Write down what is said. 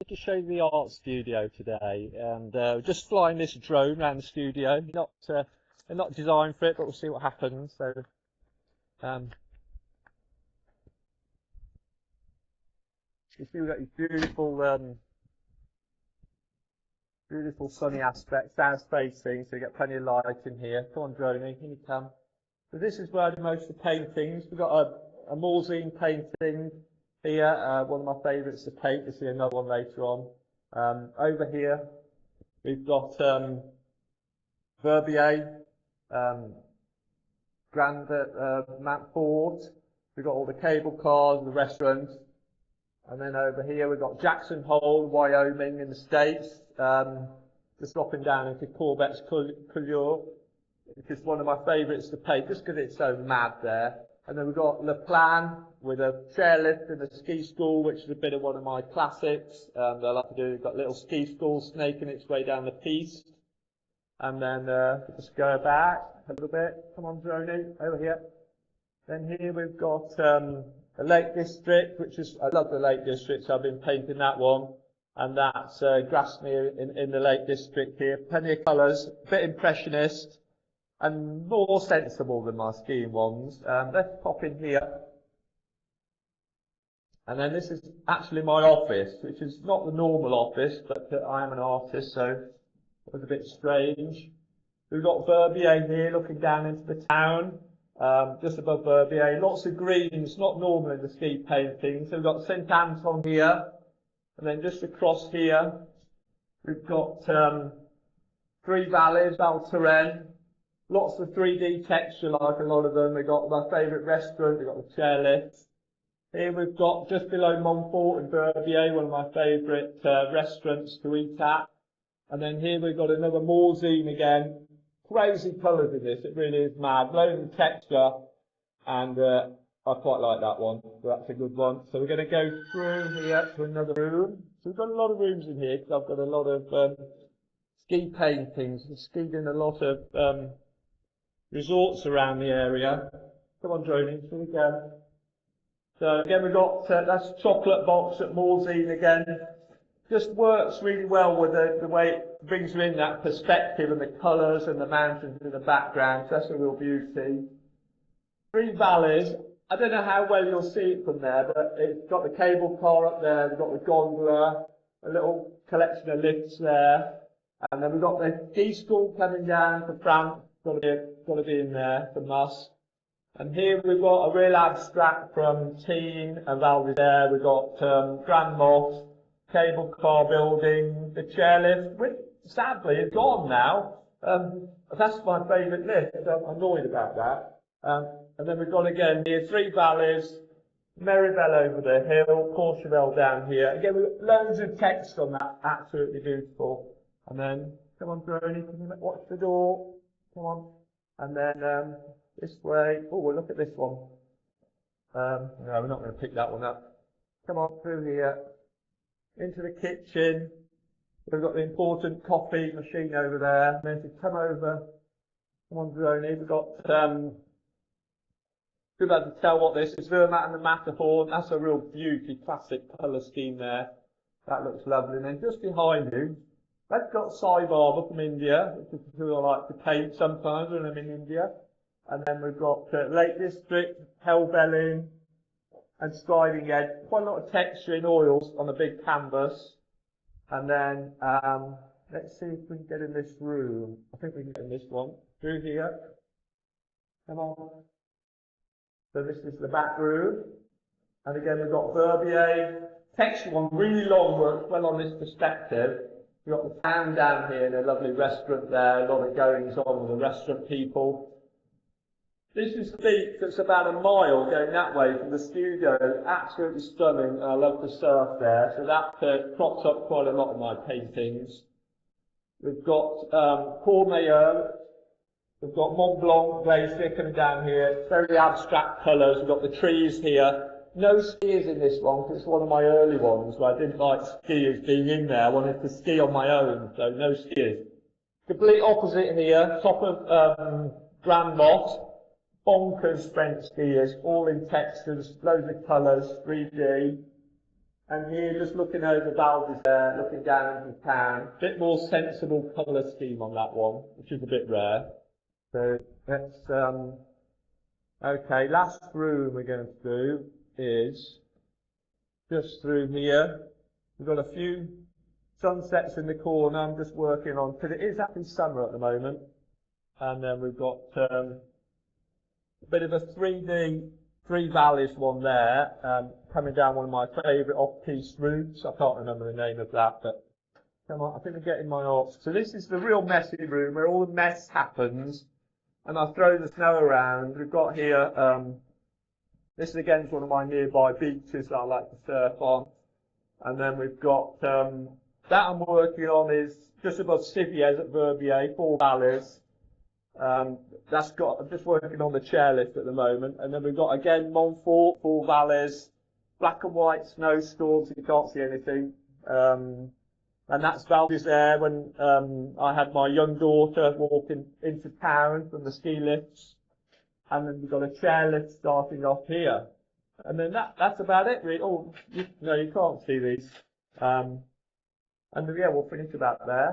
To show you the art studio today, and just flying this drone around the studio. They're not designed for it, but we'll see what happens. So, you see we've got these beautiful sunny aspects, south facing, so you get plenty of light in here. Come on, Droney, here you come. So this is where I do most of the paintings. We've got a morzine painting here, one of my favourites to paint. You'll see another one later on. Over here, we've got verbier, Mount Ford. We've got all the cable cars, the restaurants. And then over here, we've got Jackson Hole, Wyoming in the States. Just dropping down into Corbett's Couture, which is one of my favourites to paint, just because it's so mad there. And then we've got Le Plan with a chairlift and a ski school, which is a bit of one of my classics. I like to do. We've got a little ski school snaking its way down the piste. And then just go back a little bit. Come on, Droney, over here. Then here we've got the Lake District, which is, I love the Lake District, so I've been painting that one. And that's Grasmere in the Lake District here. Plenty of colours, a bit impressionist, and more sensible than my skiing ones. Let's pop in here. And then this is actually my office, which is not the normal office, but I am an artist, so it was a bit strange. We've got Verbier here looking down into the town, just above Verbier. Lots of greens, not normal in the ski painting. So we've got St Anton here, and then just across here, we've got three valleys, Val Thorens. Lots of 3D texture, like a lot of them. We've got my favourite restaurant, we've got the chairlift. Here we've got, just below Montfort and Verbier, one of my favourite restaurants to eat at. And then here we've got another morzine again. Crazy colours in this, it really is mad. Loads of texture, and I quite like that one, so that's a good one. So we're going to go through here to another room. So we've got a lot of rooms in here, because I've got a lot of ski paintings. I've skied in a lot of resorts around the area. Come on, Droney, here we go. So again, we've got, that's chocolate box at Morzine again. Just works really well with the way it brings you in that perspective and the colours and the mountains in the background. So that's a real beauty. Three valleys. I don't know how well you'll see it from there, but it's got the cable car up there, we've got the gondola, a little collection of lifts there. And then we've got the ski school coming down for France. Got to be in there for must. And here we've got a real abstract from Tignes and Val d'Isère. We've got Grand Motte, cable car building, the chairlift, which sadly is gone now. That's my favourite lift. I'm annoyed about that. And then we've got again here three valleys, Meribel over the hill, Courchevel down here. Again, we've got loads of text on that. Absolutely beautiful. And then, come on, Droney, can you watch the door? Come on. And then this way. Oh, we'll look at this one. No, we're not going to pick that one up. Come on through here. Into the kitchen. We've got the important coffee machine over there. And then if you come over, come on, Droney, we've got, too bad to tell what this is, Zermatt and the Matterhorn. That's a real beauty, classic colour scheme there. That looks lovely. And then just behind you, they've got Sai Barber from India, which is who I like to paint sometimes when I'm in India. And then we've got Lake District, Helvellyn, and Striding Edge. Quite a lot of texture in oils on a big canvas. And then, let's see if we can get in this room. I think we can get in this one. Through here. Come on. So this is the back room. And again, we've got Verbier. Texture one, really long, works well on this perspective. We've got the town down here, and a lovely restaurant there, a lot of goings on with the restaurant people. This is the beach that's about a mile going that way from the studio. Absolutely stunning. I love the surf there. So that crops up quite a lot of my paintings. We've got Courmayeur. We've got Mont Blanc Glacier coming down here. Very abstract colours. We've got the trees here. No skiers in this one, because it's one of my early ones where I didn't like skiers being in there. I wanted to ski on my own, so no skiers. Complete opposite here, top of Grand Motte. Bonkers French skiers, all in textures, loads of colours, 3D. And here, just looking over Valdez there, looking down into town. Bit more sensible colour scheme on that one, which is a bit rare. So let's, okay, last room we're going to do is just through here. We've got a few sunsets in the corner I'm just working on, because it is actually summer at the moment. And then we've got a bit of a 3D, three valleys one there, coming down one of my favourite off-piste routes. I can't remember the name of that, but come on, I think I'm getting my arts. So this is the real messy room where all the mess happens, and I throw the snow around. We've got here, this is against one of my nearby beaches that I like to surf on. And then we've got, that I'm working on is just above Siviers at Verbier, 4 valleys. That's got, I'm just working on the chairlift at the moment. And then we've got again Montfort, 4 valleys, black and white snowstorms, you can't see anything. And that's Valdez there when I had my young daughter walking into town from the ski lifts. And then we've got a chairlift starting off here. And then that's about it really. Oh, no, you can't see these. And yeah, we'll finish about there.